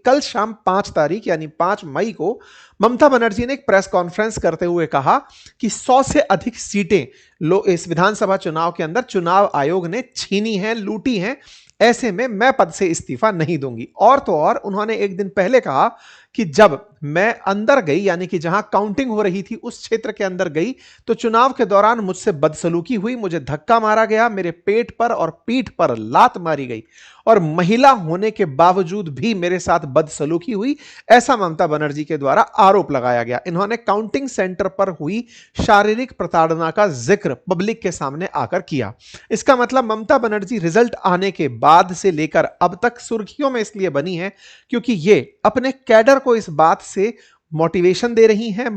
कल शाम 5 तारीख यानी 5 मई को ममता बनर्जी ने एक प्रेस कॉन्फ्रेंस करते हुए कहा कि 100 से अधिक सीटें इस विधानसभा चुनाव के अंदर चुनाव आयोग ने छीनी हैं, लूटी हैं। ऐसे में मैं पद से इस्तीफा नहीं दूंगी। और तो और उन्होंने एक दिन पहले कहा कि जब मैं अंदर गई, यानी कि जहां काउंटिंग हो रही थी उस क्षेत्र के अंदर गई, तो चुनाव के दौरान मुझसे बदसलूकी हुई, मुझे धक्का मारा गया, मेरे पेट पर और पीठ पर लात मारी गई और महिला होने के बावजूद भी मेरे साथ बदसलूकी हुई, ऐसा ममता बनर्जी के द्वारा आरोप लगाया गया। इन्होंने काउंटिंग सेंटर पर हुई शारीरिक प्रताड़ना का जिक्र पब्लिक के सामने आकर किया। इसका मतलब ममता बनर्जी रिजल्ट आने के बाद से लेकर अब तक सुर्खियों में इसलिए बनी है क्योंकि ये अपने कैडर को इस बात से मोटिवेशन दे रही हैं,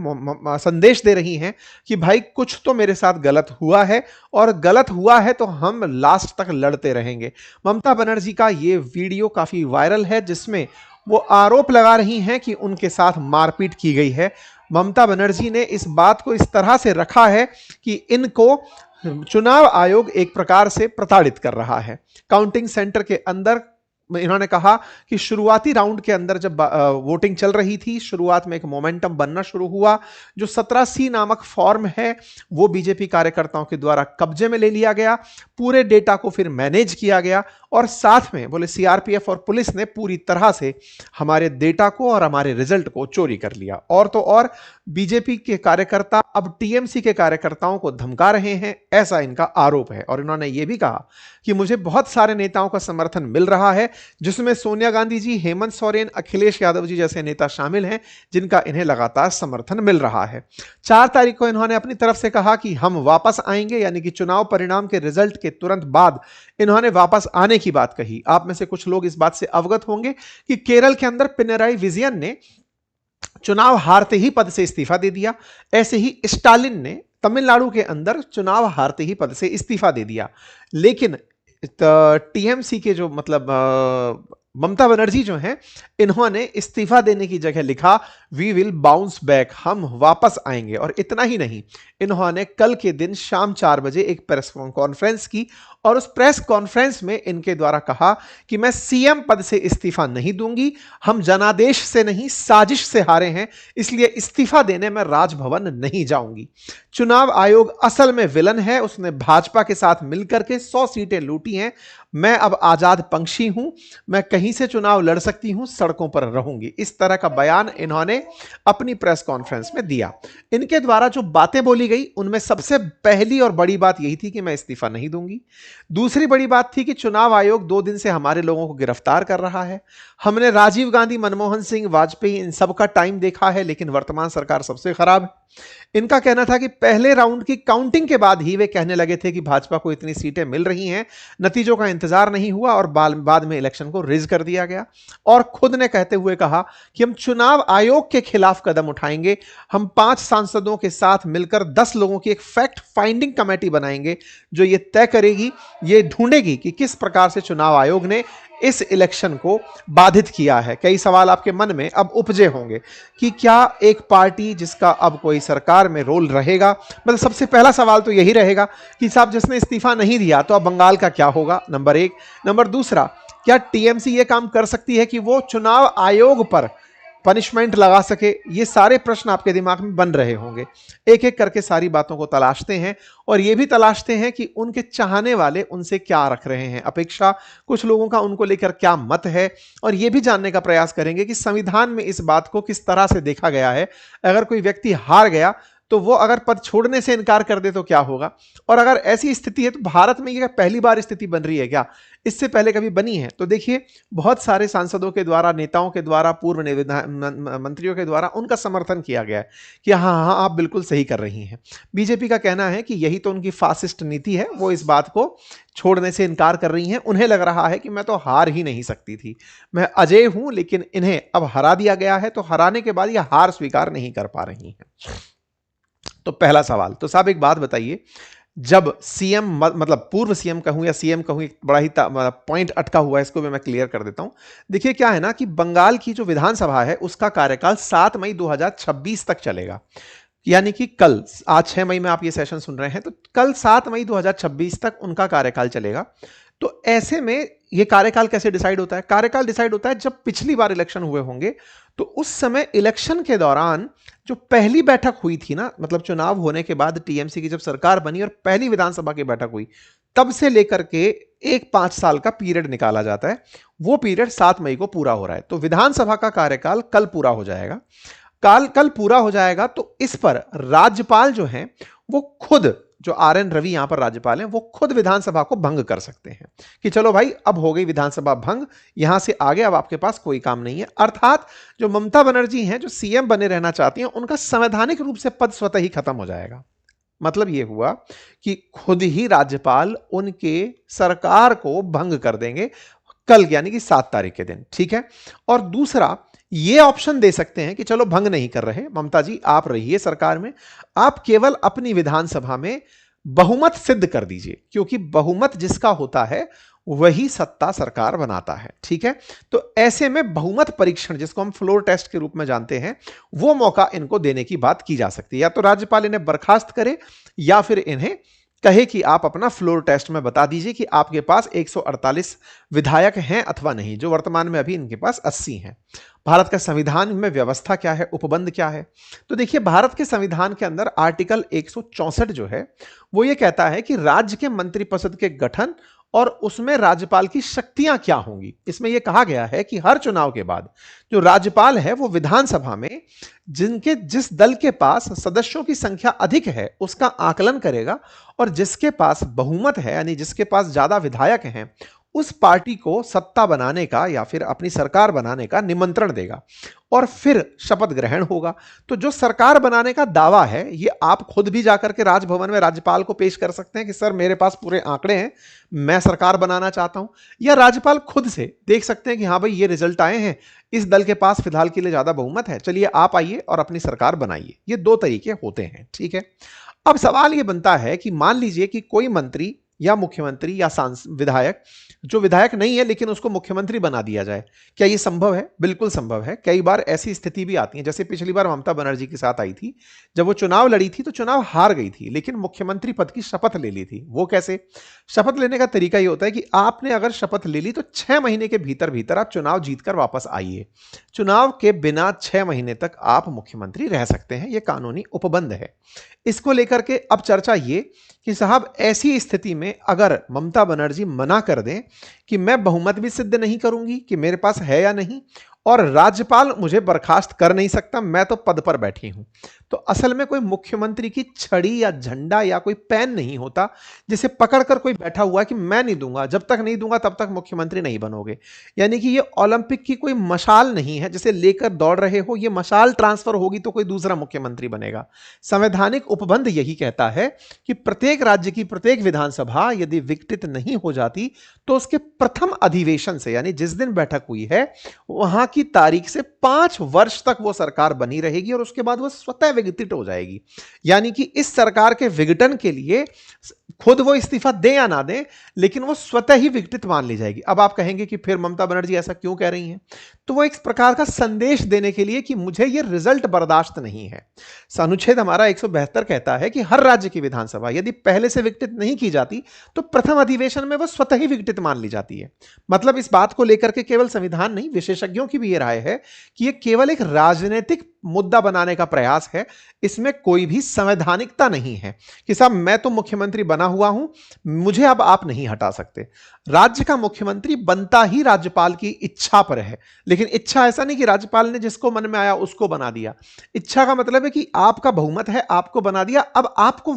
संदेश दे रही हैं कि भाई कुछ तो मेरे साथ गलत हुआ है और गलत हुआ है तो हम लास्ट तक लड़ते रहेंगे। ममता बनर्जी का ये वीडियो काफी वायरल है जिसमें वो आरोप लगा रही हैं कि उनके साथ मारपीट की गई है। ममता बनर्जी ने इस बात को इस तरह से रखा है कि इनको चुनाव आयोग एक प्रकार से प्रताड़ित कर रहा है। काउंटिंग सेंटर के अंदर इन्होंने कहा कि शुरुआती राउंड के अंदर जब वोटिंग चल रही थी, शुरुआत में एक मोमेंटम बनना शुरू हुआ। जो 17C नामक फॉर्म है वो बीजेपी कार्यकर्ताओं के द्वारा कब्जे में ले लिया गया, पूरे डेटा को फिर मैनेज किया गया और साथ में बोले सीआरपीएफ और पुलिस ने पूरी तरह से हमारे डेटा को और हमारे रिजल्ट को चोरी कर लिया। और तो और बीजेपी के कार्यकर्ता अब टीएमसी के कार्यकर्ताओं को धमका रहे हैं, ऐसा इनका आरोप है। और इन्होंने यह भी कहा कि मुझे बहुत सारे नेताओं का समर्थन मिल रहा है जिसमें सोनिया गांधी जी, हेमंत सोरेन, अखिलेश यादव जी जैसे नेता शामिल हैं जिनका इन्हें लगातार समर्थन मिल रहा है। 4 तारीख को इन्होंने अपनी तरफ से कहा कि हम वापस आएंगे, यानी कि चुनाव परिणाम के रिजल्ट के तुरंत बाद इन्होंने वापस आने की बात कही। आप में से कुछ लोग इस बात से अवगत होंगे कि केरल के अंदर पिनराई विजयन ने चुनाव हारते ही पद से इस्तीफा दे दिया। ऐसे ही स्टालिन ने तमिलनाडु के अंदर चुनाव हारते ही पद से इस्तीफा दे दिया। लेकिन टीएमसी के जो ममता बनर्जी जो हैं, इन्होंने इस्तीफा देने की जगह लिखा वी विल बाउंस बैक, हम वापस आएंगे। और इतना ही नहीं, इन्होंने कल के दिन शाम 4 बजे एक प्रेस कॉन्फ्रेंस की और उस प्रेस कॉन्फ्रेंस में इनके द्वारा कहा कि मैं सीएम पद से इस्तीफा नहीं दूंगी, हम जनादेश से नहीं साजिश से हारे हैं, इसलिए इस्तीफा देने में राजभवन नहीं जाऊंगी। चुनाव आयोग असल में विलन है, उसने भाजपा के साथ मिलकर के 100 सीटें लूटी हैं। मैं अब आजाद पंछी हूं, मैं कहीं से चुनाव लड़ सकती हूं, सड़कों पर रहूंगी। इस तरह का बयान इन्होंने अपनी प्रेस कॉन्फ्रेंस में दिया। इनके द्वारा जो बातें बोली गई उनमें सबसे पहली और बड़ी बात यही थी कि मैं इस्तीफा नहीं दूंगी। दूसरी बड़ी बात थी कि चुनाव आयोग 2 दिन से हमारे लोगों को गिरफ्तार कर रहा है। हमने राजीव गांधी, मनमोहन सिंह, वाजपेयी इन सब का टाइम देखा है, लेकिन वर्तमान सरकार सबसे खराब है। इनका कहना था कि पहले राउंड की काउंटिंग के बाद ही वे कहने लगे थे कि भाजपा को इतनी सीटें मिल रही हैं, नतीजों का इंतजार नहीं हुआ और बाद में इलेक्शन को रिज कर दिया गया। और खुद ने कहते हुए कहा कि हम चुनाव आयोग के खिलाफ कदम उठाएंगे, हम 5 सांसदों के साथ मिलकर 10 लोगों की एक फैक्ट फाइंडिंग कमेटी बनाएंगे जो ये तय करेगी, ये ढूंढेगी कि किस प्रकार से चुनाव आयोग ने इस इलेक्शन को बाधित किया है। कई सवाल आपके मन में अब उपजे होंगे कि क्या एक पार्टी जिसका अब कोई सरकार में रोल रहेगा, मतलब सबसे पहला सवाल तो यही रहेगा कि साहब जिसने इस्तीफा नहीं दिया तो अब बंगाल का क्या होगा, नंबर 1। नंबर दूसरा, क्या टीएमसी ये काम कर सकती है कि वो चुनाव आयोग पर पनिशमेंट लगा सके? ये सारे प्रश्न आपके दिमाग में बन रहे होंगे। एक एक करके सारी बातों को तलाशते हैं और ये भी तलाशते हैं कि उनके चाहने वाले उनसे क्या रख रहे हैं अपेक्षा, कुछ लोगों का उनको लेकर क्या मत है, और ये भी जानने का प्रयास करेंगे कि संविधान में इस बात को किस तरह से देखा गया है। अगर कोई व्यक्ति हार गया तो वो अगर पद छोड़ने से इनकार कर दे तो क्या होगा, और अगर ऐसी स्थिति है तो भारत में ये पहली बार स्थिति बन रही है क्या, इससे पहले कभी बनी है? तो देखिए, बहुत सारे सांसदों के द्वारा, नेताओं के द्वारा, पूर्व मंत्रियों के द्वारा उनका समर्थन किया गया है कि हाँ हाँ आप बिल्कुल सही कर रही हैं। बीजेपी का कहना है कि यही तो उनकी फासिस्ट नीति है, वो इस बात को छोड़ने से इनकार कर रही हैं। उन्हें लग रहा है कि मैं तो हार ही नहीं सकती थी, मैं अजय हूं, लेकिन इन्हें अब हरा दिया गया है, तो हराने के बाद ये हार स्वीकार नहीं कर पा रही हैं। तो पहला सवाल, तो साहब एक बात बताइए, जब सीएम, मतलब पूर्व सीएम कहूं या सीएम कहूं, एक बड़ा ही पॉइंट अटका हुआ है, इसको भी मैं क्लियर कर देता हूं। देखिए क्या है ना कि बंगाल की जो विधानसभा है उसका कार्यकाल 7 मई 2026 तक चलेगा, यानी कि कल, आज 6 मई में आप ये सेशन सुन रहे हैं, तो कल 7 मई 2026 तक उनका कार्यकाल चलेगा। तो ऐसे में ये कार्यकाल कैसे डिसाइड होता है? कार्यकाल डिसाइड होता है जब पिछली बार इलेक्शन हुए होंगे तो उस समय इलेक्शन के दौरान जो पहली बैठक हुई थी ना, मतलब चुनाव होने के बाद टीएमसी की जब सरकार बनी और पहली विधानसभा की बैठक हुई, तब से लेकर के एक 5 साल का पीरियड निकाला जाता है। वो पीरियड 7 मई को पूरा हो रहा है, तो विधानसभा का कार्यकाल कल पूरा हो जाएगा। कल पूरा हो जाएगा तो इस पर राज्यपाल जो हैं वो खुद, जो आर.एन. रवि यहां पर राज्यपाल हैं, वो खुद विधानसभा को भंग कर सकते हैं कि चलो भाई अब हो गई विधानसभा भंग, यहां से आगे अब आपके पास कोई काम नहीं है। अर्थात जो ममता बनर्जी हैं, जो सीएम बने रहना चाहती हैं, उनका संवैधानिक रूप से पद स्वतः ही खत्म हो जाएगा। मतलब यह हुआ कि खुद ही राज्यपाल उनके सरकार को भंग कर देंगे कल, यानी कि 7 तारीख के दिन। ठीक है। और दूसरा ये ऑप्शन दे सकते हैं कि चलो भंग नहीं कर रहे ममता जी, आप रहिए सरकार में, आप केवल अपनी विधानसभा में बहुमत सिद्ध कर दीजिए, क्योंकि बहुमत जिसका होता है वही सत्ता सरकार बनाता है। ठीक है। तो ऐसे में बहुमत परीक्षण, जिसको हम फ्लोर टेस्ट के रूप में जानते हैं, वो मौका इनको देने की बात की जा सकती है। या तो राज्यपाल इन्हें बर्खास्त करे या फिर इन्हें कहे कि आप अपना फ्लोर टेस्ट में बता दीजिए कि आपके पास 148 विधायक हैं अथवा नहीं, जो वर्तमान में अभी इनके पास 80 हैं। भारत का संविधान में व्यवस्था क्या है, उपबंध क्या है? तो देखिए, भारत के संविधान के अंदर आर्टिकल 164 जो है वो ये कहता है कि राज्य के मंत्रिपरिषद के गठन और उसमें राज्यपाल की शक्तियां क्या होंगी। इसमें यह कहा गया है कि हर चुनाव के बाद जो राज्यपाल है वो विधानसभा में जिस दल के पास सदस्यों की संख्या अधिक है उसका आकलन करेगा, और जिसके पास बहुमत है, यानी जिसके पास ज्यादा विधायक हैं, उस पार्टी को सत्ता बनाने का या फिर अपनी सरकार बनाने का निमंत्रण देगा और फिर शपथ ग्रहण होगा। तो जो सरकार बनाने का दावा है, ये आप खुद भी जाकर के राजभवन में राज्यपाल को पेश कर सकते हैं कि सर मेरे पास पूरे आंकड़े हैं, मैं सरकार बनाना चाहता हूं। या राज्यपाल खुद से देख सकते हैं कि हाँ भाई ये रिजल्ट आए हैं, इस दल के पास फिलहाल के लिए ज्यादा बहुमत है, चलिए आप आइए और अपनी सरकार बनाइए। ये 2 तरीके होते हैं। ठीक है। अब सवाल ये बनता है कि मान लीजिए कि कोई मंत्री या मुख्यमंत्री या विधायक, जो विधायक नहीं है लेकिन उसको मुख्यमंत्री बना दिया जाए, क्या यह संभव है? बिल्कुल संभव है। कई बार ऐसी स्थिति भी आती है, जैसे पिछली बार ममता बनर्जी के साथ आई थी, जब वो चुनाव लड़ी थी तो चुनाव हार गई थी लेकिन मुख्यमंत्री पद की शपथ ले ली थी। वो कैसे? शपथ लेने का तरीका ये होता है कि आपने अगर शपथ ले ली तो 6 महीने के भीतर भीतर आप चुनाव जीतकर वापस आइए। चुनाव के बिना 6 महीने तक आप मुख्यमंत्री रह सकते हैं, यह कानूनी उपबंध है। इसको लेकर के अब चर्चा ये कि साहब ऐसी स्थिति में अगर ममता बनर्जी मना कर दें कि मैं बहुमत भी सिद्ध नहीं करूंगी कि मेरे पास है या नहीं, और राज्यपाल मुझे बर्खास्त कर नहीं सकता, मैं तो पद पर बैठी हूं, तो असल में कोई मुख्यमंत्री की छड़ी या झंडा या कोई पेन नहीं होता जिसे पकड़कर कोई बैठा हुआ है कि मैं नहीं दूंगा, जब तक नहीं दूंगा तब तक मुख्यमंत्री नहीं बनोगे। यानी कि ये ओलंपिक की कोई मशाल नहीं है जिसे लेकर दौड़ रहे हो, ये मशाल ट्रांसफर होगी तो कोई दूसरा मुख्यमंत्री बनेगा। संवैधानिक उपबंध यही कहता है कि प्रत्येक राज्य की प्रत्येक विधानसभा यदि विघटित नहीं हो जाती तो उसके प्रथम अधिवेशन से, यानी जिस दिन बैठक हुई है वहां की तारीख से 5 वर्ष तक वो सरकार बनी रहेगी और उसके बाद वो स्वतः विघटित हो जाएगी। यानी कि इस सरकार के विघटन के लिए खुद वो इस्तीफा दे या ना दे, लेकिन वो स्वतः ही विघटित मान ली जाएगी। अब आप कहेंगे कि फिर ममता बनर्जी ऐसा क्यों कह रही हैं? तो वो एक प्रकार का संदेश देने के लिए कि मुझे ये रिजल्ट बर्दाश्त नहीं है। अनुच्छेद हमारा 172 कहता है कि हर राज्य की विधानसभा यदि पहले से विघटित नहीं की जाती तो प्रथम अधिवेशन में वो स्वतः ही विघटित मान ली जाती है। मतलब इस बात को लेकर के केवल संविधान नहीं, विशेषज्ञों की भी ये राय है कि ये केवल एक राजनीतिक मुद्दा बनाने का प्रयास है, इसमें कोई भी संवैधानिकता नहीं है कि साहब मैं तो मुख्यमंत्री बना हुआ हूं, मुझे अब आप नहीं हटा सकते। राज्य का मुख्यमंत्री बनता ही राज्यपाल की इच्छा पर है, लेकिन इच्छा ऐसा नहीं कि राज्यपाल ने जिसको मन में आया उसको बना दिया। इच्छा का मतलब है कि आपका बहुमत है, आपको बना दिया, अब आपको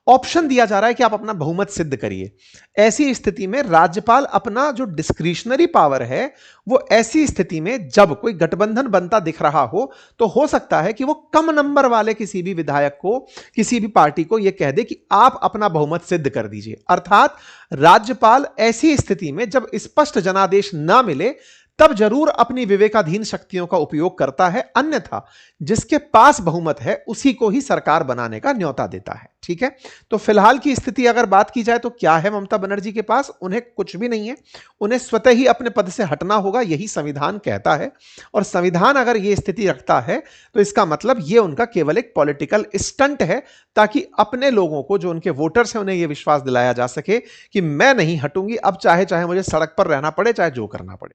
ऑप्शन दिया जा रहा है कि आप अपना बहुमत सिद्ध करिए। ऐसी स्थिति में राज्यपाल अपना जो डिस्क्रिशनरी पावर है, वो ऐसी स्थिति में जब कोई गठबंधन बनता दिख रहा हो सकता है कि वो कम नंबर वाले किसी भी विधायक को, किसी भी पार्टी को यह कह दे कि आप अपना बहुमत सिद्ध कर दीजिए। अर्थात राज्यपाल ऐसी स्थिति में जब स्पष्ट जनादेश ना मिले तब जरूर अपनी विवेकाधीन शक्तियों का उपयोग करता है, अन्यथा जिसके पास बहुमत है उसी को ही सरकार बनाने का न्योता देता है। ठीक है, तो फिलहाल की स्थिति अगर बात की जाए तो क्या है ममता बनर्जी के पास? उन्हें कुछ भी नहीं है। उन्हें स्वतः ही अपने पद से हटना होगा, यही संविधान कहता है। और संविधान अगर यह स्थिति रखता है तो इसका मतलब यह उनका केवल एक पॉलिटिकल स्टंट है, ताकि अपने लोगों को, जो उनके वोटर्स हैं, उन्हें यह विश्वास दिलाया जा सके कि मैं नहीं हटूंगी, अब चाहे चाहे मुझे सड़क पर रहना पड़े, चाहे जो करना पड़े।